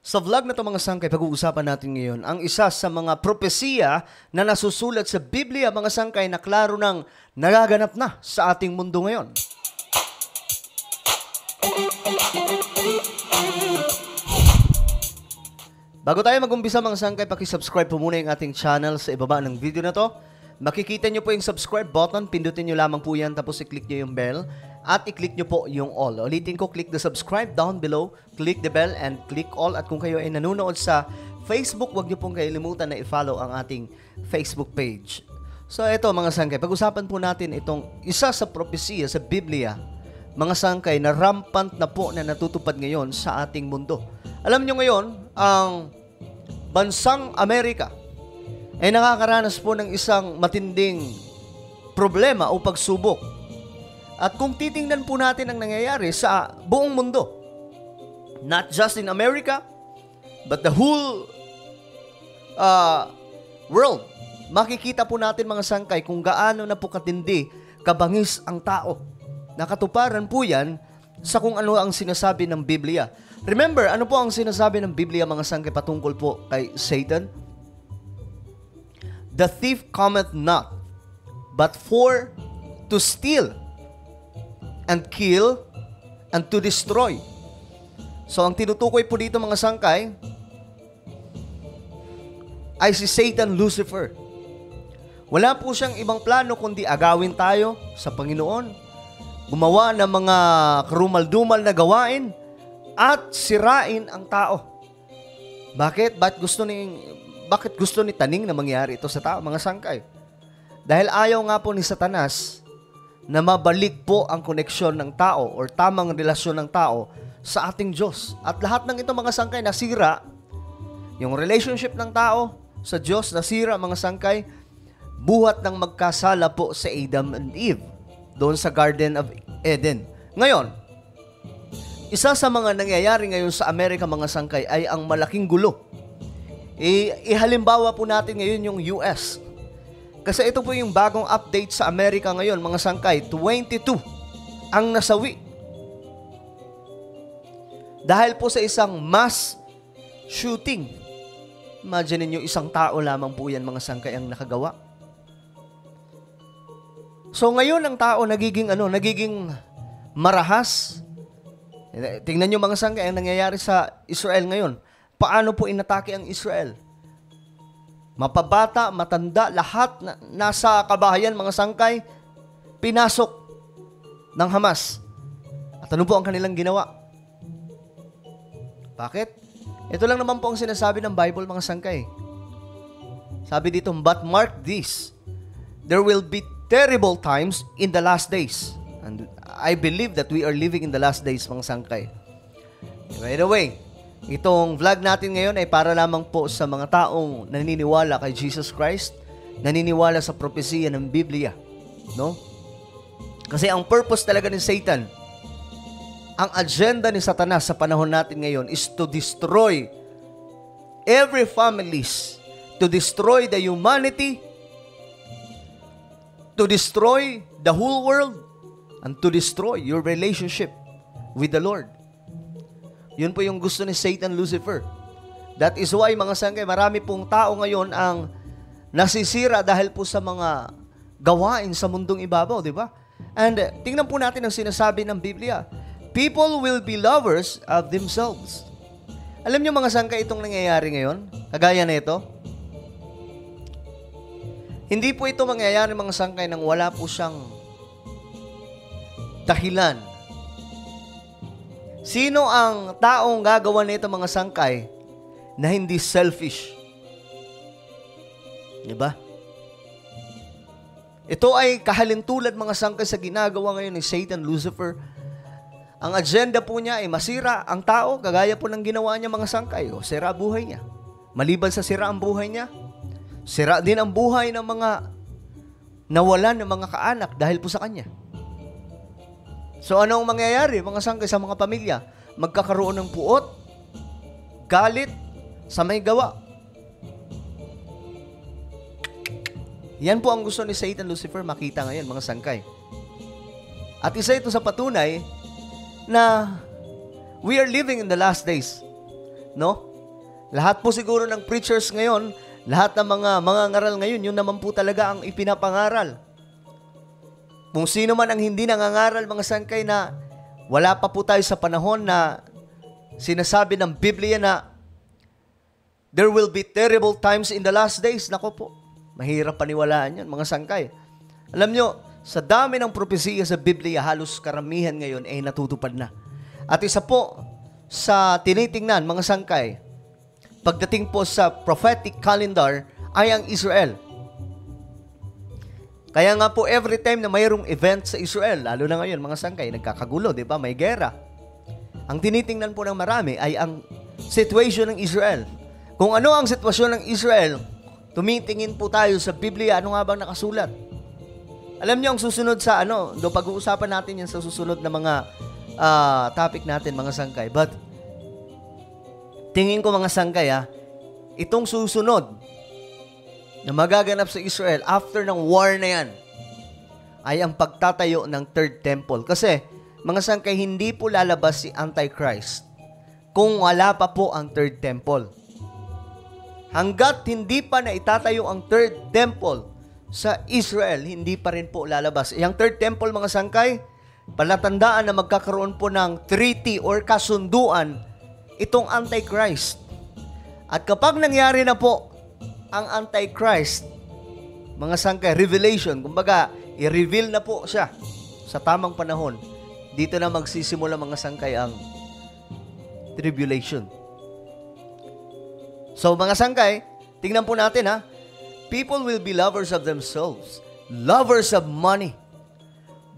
Sa vlog na ito mga sangkay, pag-uusapan natin ngayon ang isa sa mga propesiya na nasusulat sa Biblia mga sangkay na klaro nang nagaganap na sa ating mundo ngayon. Bago tayo mag-umpisa mga sangkay, pakisubscribe po muna yung ating channel sa ibaba ng video na to. Makikita nyo po yung subscribe button, pindutin nyo lamang po yan, tapos i-click nyo yung bell at i-click nyo po yung all. Ulitin ko, click the subscribe down below, click the bell and click all. At kung kayo ay nanonood sa Facebook, huwag nyo pong kalimutan na i-follow ang ating Facebook page. So ito mga sangkay, pag-usapan po natin itong isa sa propesiya sa Biblia, mga sangkay na rampant na po na natutupad ngayon sa ating mundo. Alam nyo ngayon, ang bansang Amerika ay nakakaranas po ng isang matinding problema o pagsubok. At kung titingnan po natin ang nangyayari sa buong mundo, not just in America, but the whole world, makikita po natin mga sangkay kung gaano na po katindi, kabangis ang tao. Nakatuparan po yan sa kung ano ang sinasabi ng Biblia. Remember, ano po ang sinasabi ng Biblia mga sangkay patungkol po kay Satan? The thief cometh not, but for to steal, and kill, and to destroy. So, ang tinutukoy po dito mga sangkay, ay si Satan Lucifer. Wala po siyang ibang plano kundi agawin tayo sa Panginoon, gumawa ng mga karumal-dumal na gawain, at sirain ang tao. Bakit? Bakit gusto ni Taning na mangyari ito sa tao, mga sangkay? Dahil ayaw nga po ni Satanas na mabalik po ang koneksyon ng tao or tamang relasyon ng tao sa ating Diyos. At lahat ng ito mga sangkay nasira, yung relationship ng tao sa Diyos nasira mga sangkay, buhat ng magkasala po sa Adam and Eve doon sa Garden of Eden. Ngayon, isa sa mga nangyayari ngayon sa Amerika mga sangkay ay ang malaking gulo. Ihalimbawa po natin ngayon yung US. Kasi ito po yung bagong update sa Amerika ngayon, mga sangkay, 22 ang nasawi. Dahil po sa isang mass shooting. Imagine niyo isang tao lamang po yan, mga sangkay, ang nakagawa. So ngayon ang tao nagiging marahas. Tingnan niyo mga sangkay ang nangyayari sa Israel ngayon. Paano po inatake ang Israel? Mapabata, matanda, lahat na nasa kabahayan, mga sangkay, pinasok ng Hamas. At ano po ang kanilang ginawa? Bakit? Ito lang naman po ang sinasabi ng Bible, mga sangkay. Sabi dito, but mark this, there will be terrible times in the last days. And I believe that we are living in the last days, mga sangkay. By the way, itong vlog natin ngayon ay para lamang po sa mga taong naniniwala kay Jesus Christ, naniniwala sa propesiya ng Biblia, no? Kasi ang purpose talaga ni Satan, ang agenda ni Satanas sa panahon natin ngayon is to destroy every families, to destroy the humanity, to destroy the whole world, and to destroy your relationship with the Lord. Yun po yung gusto ni Satan Lucifer. That is why, mga sangkay, marami pong tao ngayon ang nasisira dahil po sa mga gawain sa mundong ibabaw, di ba? And tingnan po natin ang sinasabi ng Biblia. People will be lovers of themselves. Alam niyo mga sangkay itong nangyayari ngayon? Kagaya na ito? Hindi po ito mangyayari mga sangkay nang wala po siyang dahilan. Sino ang taong gagawa nito mga sangkay na hindi selfish? Diba? Ito ay kahalintulad mga sangkay sa ginagawa ngayon ni Satan Lucifer. Ang agenda po niya ay masira ang tao, kagaya po ng ginawa niya mga sangkay. O, sira buhay niya. Maliban sa sira ang buhay niya, sira din ang buhay ng mga nawalan ng mga kaanak dahil po sa kanya. So ano ang mangyayari mga sangkay sa mga pamilya? Magkakaroon ng puot, galit, sa may gawa. Yan po ang gusto ni Satan Lucifer makita ngayon mga sangkay. At isa ito sa patunay na we are living in the last days. No? Lahat po siguro ng preachers ngayon, lahat ng mga ngaral ngayon, yun naman po talaga ang ipinapangaral. Kung sino man ang hindi nangangaral, mga sangkay, na wala pa po tayo sa panahon na sinasabi ng Biblia na there will be terrible times in the last days. Nako po, mahirap paniwalaan yan, mga sangkay. Alam nyo, sa dami ng propesiya sa Biblia, halos karamihan ngayon ay natutupad na. At isa po sa tinitingnan, mga sangkay, pagdating po sa prophetic calendar, ay ang Israel. Kaya nga po, every time na mayroong event sa Israel, lalo na ngayon, mga sangkay, nagkakagulo, di ba? May gera. Ang tinitingnan po ng marami ay ang situation ng Israel. Kung ano ang sitwasyon ng Israel, tumitingin po tayo sa Biblia, ano nga bang nakasulat? Alam niyo ang susunod sa pag-uusapan natin yan sa susunod na mga topic natin, mga sangkay. But, tingin ko, mga sangkay, itong susunod na magaganap sa Israel after ng war na yan ay ang pagtatayo ng third temple. Kasi, mga sangkay, hindi po lalabas si Antichrist kung wala pa po ang third temple. Hanggat hindi pa na itatayo ang third temple sa Israel, hindi pa rin po lalabas. Yung third temple, mga sangkay, palatandaan na magkakaroon po ng treaty or kasunduan itong Antichrist. At kapag nangyari na po ang Antichrist, mga sangkay, revelation, kumbaga, i-reveal na po siya sa tamang panahon, dito na magsisimula, mga sangkay, ang tribulation. So, mga sangkay, tingnan po natin, people will be lovers of themselves, lovers of money,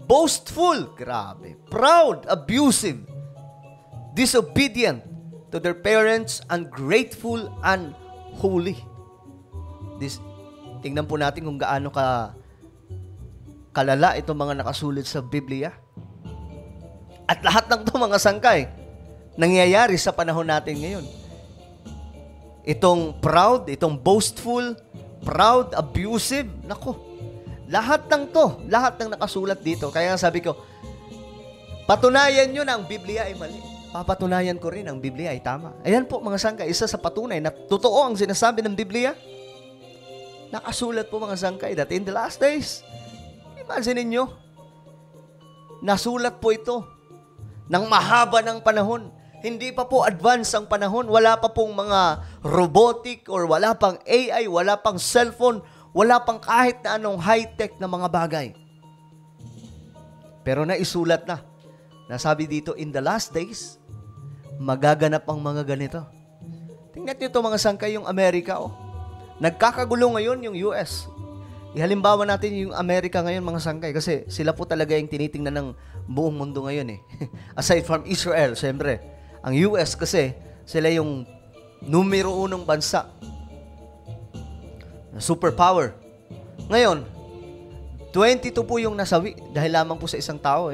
boastful, grabe, proud, abusive, disobedient to their parents, ungrateful, and holy. Tingnan po natin kung gaano kalala itong mga nakasulit sa Biblia. At lahat ng ito, mga sangkay, nangyayari sa panahon natin ngayon. Itong proud, itong boastful, proud, abusive, nako, lahat ng nakasulat dito. Kaya sabi ko, patunayan nyo na ang Biblia ay mali. Papatunayan ko rin ang Biblia ay tama. Ayan po, mga sangkay, isa sa patunay na totoo ang sinasabi ng Biblia. Nakasulat po, mga sangkay, that in the last days, imagine ninyo, nasulat po ito ng mahaba ng panahon. Hindi pa po advance ang panahon. Wala pa pong mga robotic or wala pang AI, wala pang cellphone, wala pang kahit na anong high-tech na mga bagay. Pero naisulat na. Nasabi dito, in the last days, magaganap ang mga ganito. Tingnan nyo ito, mga sangkay, yung Amerika. Nagkakagulo ngayon yung US. Ihalimbawa natin yung Amerika ngayon, mga sangkay, kasi sila po talaga yung tinitingnan ng buong mundo ngayon. Aside from Israel, syempre. Ang US kasi, sila yung numero 1 bansa. Superpower. Ngayon, 22 po yung nasawi dahil lamang po sa isang tao.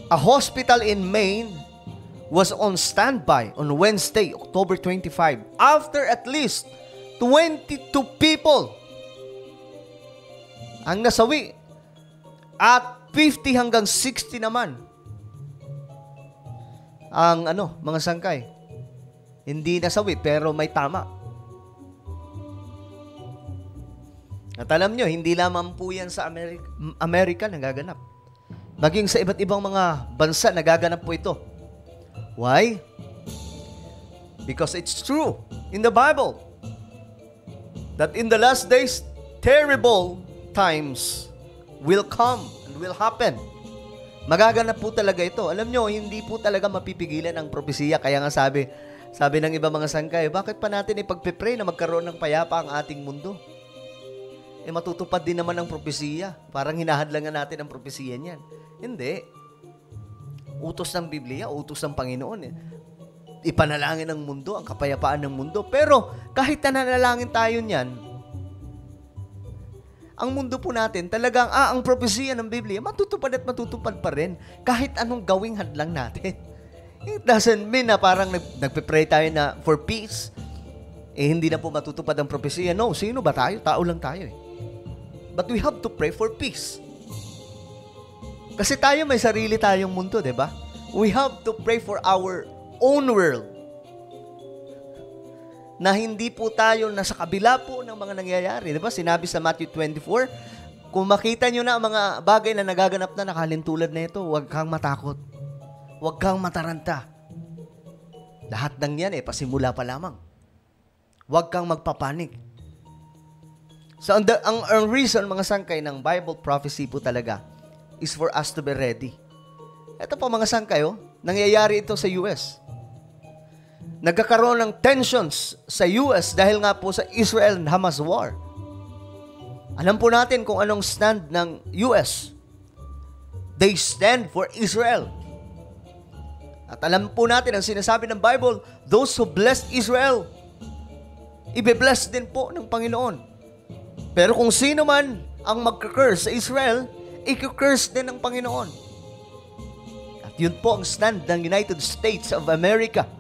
A hospital in Maine was on standby on Wednesday, October 25, after at least 22 people ang nasawi at 50 hanggang 60 naman ang mga sangkay. Hindi nasawi pero may tama. At alam nyo, hindi lamang po yan sa Amerika nagaganap. Maging sa iba't ibang mga bansa nagaganap po ito. Why? Because it's true in the Bible that in the last days, terrible times will come and will happen. Magaganap po talaga ito. Alam nyo, hindi po talaga mapipigilan ang propesiya. Kaya nga sabi ng iba, mga sangkay, bakit pa natin ipagpipray na magkaroon ng payapa ang ating mundo? Matutupad din naman ang propesiya. Parang hinahadlangan natin ang propesiya niyan. Hindi. Utos ng Biblia, utos ng Panginoon. Ipanalangin ng mundo, ang kapayapaan ng mundo. Pero kahit nananalangin tayo niyan, ang mundo po natin, talagang, ang propesiya ng Biblia, matutupad at matutupad pa rin kahit anong gawing hadlang natin. It doesn't mean na parang nagpe-pray tayo na for peace, hindi na po matutupad ang propesiya. No, sino ba tayo? Tao lang tayo. But we have to pray for peace. Kasi tayo may sarili tayong mundo, di ba? We have to pray for our own world. na hindi po tayo nasa kabila po ng mga nangyayari. Diba? Sinabi sa Matthew 24, kung makita nyo na ang mga bagay na nagaganap na nakalintulad na ito, huwag kang matakot. Huwag kang mataranta. Lahat ng yan pasimula pa lamang. Huwag kang magpapanik. So, ang reason, mga sangkay, ng Bible prophecy po talaga is for us to be ready. Ito po, mga sangkay, nangyayari ito sa US. Nagkakaroon ng tensions sa US dahil nga po sa Israel and Hamas war. Alam po natin kung anong stand ng US. They stand for Israel. At alam po natin ang sinasabi ng Bible, those who bless Israel, ibe-bless din po ng Panginoon. Pero kung sino man ang magka-curse sa Israel, i-curse din ng Panginoon. At yun po ang stand ng United States of America.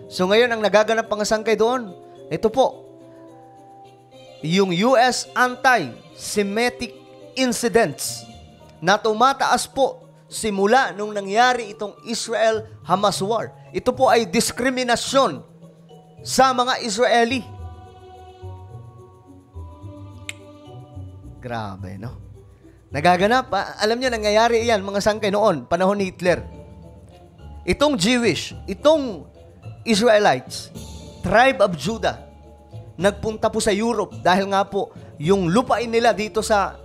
So ngayon, ang nagaganap mga sangkay doon, ito po, yung US anti-Semitic incidents na tumataas po simula nung nangyari itong Israel-Hamas war. Ito po ay diskriminasyon sa mga Israeli. Grabe, no? Nagaganap, alam niyo, nangyayari yan, mga sangkay noon, panahon ni Hitler. Itong Jewish, itong Israelites, tribe of Judah, nagpunta po sa Europe dahil nga po yung lupain nila dito sa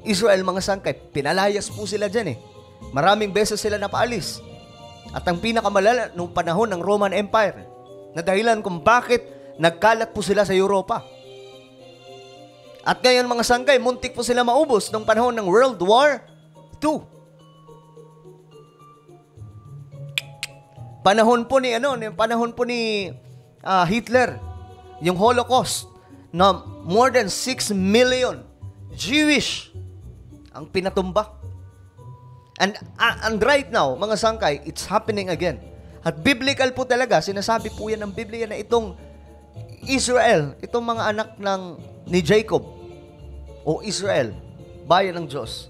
Israel, mga sangkay, pinalayas po sila dyan Maraming beses sila napaalis. At ang pinakamalala nung panahon ng Roman Empire, na dahilan kung bakit nagkalat po sila sa Europa. At ngayon, mga sangkay, muntik po sila maubos nung panahon ng World War II. Panahon po ni Hitler, yung Holocaust, na more than 6 million Jewish ang pinatumba. And right now, mga sangkay, it's happening again. At biblical po talaga, sinasabi po yan ng Biblia na itong Israel, itong mga anak ni Jacob, o Israel, bayan ng Diyos,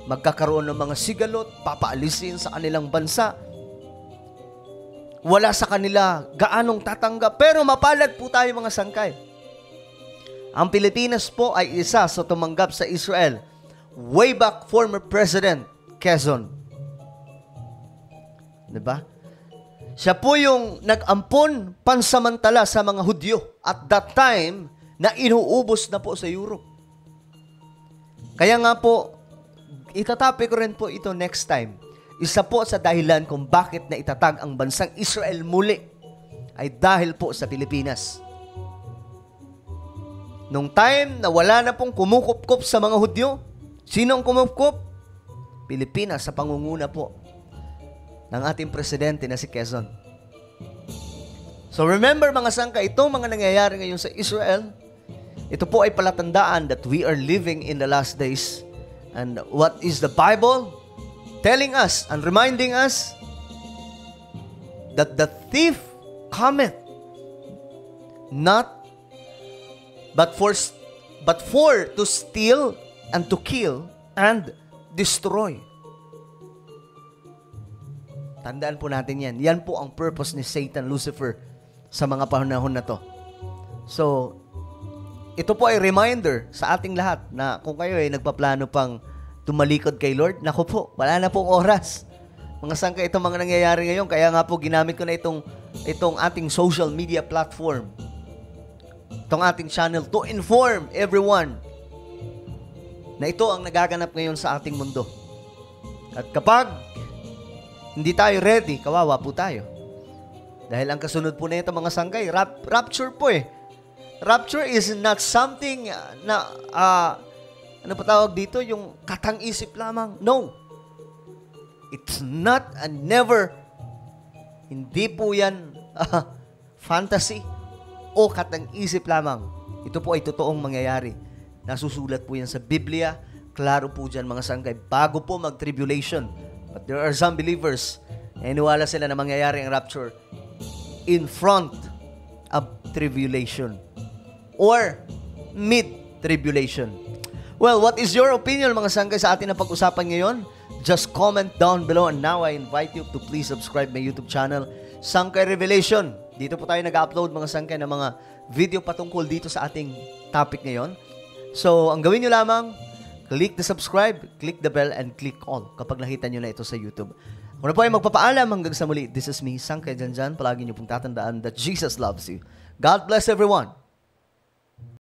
magkakaroon ng mga sigalot, papaalisin sa kanilang bansa. Wala sa kanila gaanong tatanggap. Pero mapalad po tayo, mga sangkay. Ang Pilipinas po ay isa sa tumanggap sa Israel. Way back former President Quezon. Diba? Siya po yung nag-ampon pansamantala sa mga Hudyo at that time na inuubos na po sa Europe. Kaya nga po, itatapi ko rin po ito next time. Isa po sa dahilan kung bakit na itatag ang bansang Israel muli ay dahil po sa Pilipinas. Nung time na wala na pong kumukup-kup sa mga Hudyo, sino ang kumukup? Pilipinas sa pangunguna po ng ating presidente na si Quezon. So remember, mga sangkay, itong mga nangyayari ngayon sa Israel, ito po ay palatandaan that we are living in the last days. And what is the Bible telling us and reminding us? That the thief cometh not but for to steal and to kill and destroy. Tandaan po natin yan. Yan po ang purpose ni Satan, Lucifer, sa mga panahon na to. So, ito po ay reminder sa ating lahat na kung kayo ay nagpaplano pang tumalikod kay Lord, naku po, wala na pong oras. Mga sangkay, itong mga nangyayari ngayon, kaya nga po ginamit ko na itong ating social media platform, itong ating channel to inform everyone na ito ang nagaganap ngayon sa ating mundo. At kapag hindi tayo ready, kawawa po tayo. Dahil ang kasunod po na ito, mga sangkay, rapture po Rapture is not something na, ano pa tawag dito, yung katang-isip lamang. No. It's not and never, hindi po yan fantasy o katang-isip lamang. Ito po ay totoong mangyayari. Nasusulat po yan sa Biblia. Klaro po dyan, mga sangkay, bago po mag-tribulation. But there are some believers na iniwala sila na mangyayari ang rapture in front of tribulation or mid-tribulation. Well, what is your opinion, mga sangkay, sa atin na pag-usapan ngayon? just comment down below. And now I invite you to please subscribe my YouTube channel, Sangkay Revelation. Dito po tayo nag-upload mga sangkay ng mga video patungkol dito sa ating topic ngayon. So, ang gawin nyo lamang, click the subscribe, click the bell, and click all kapag nakita nyo na ito sa YouTube. Kung na po ay magpapaalam hanggang sa muli, this is me, Sangkay Janjan. Palagi nyo pong tatandaan that Jesus loves you. God bless everyone.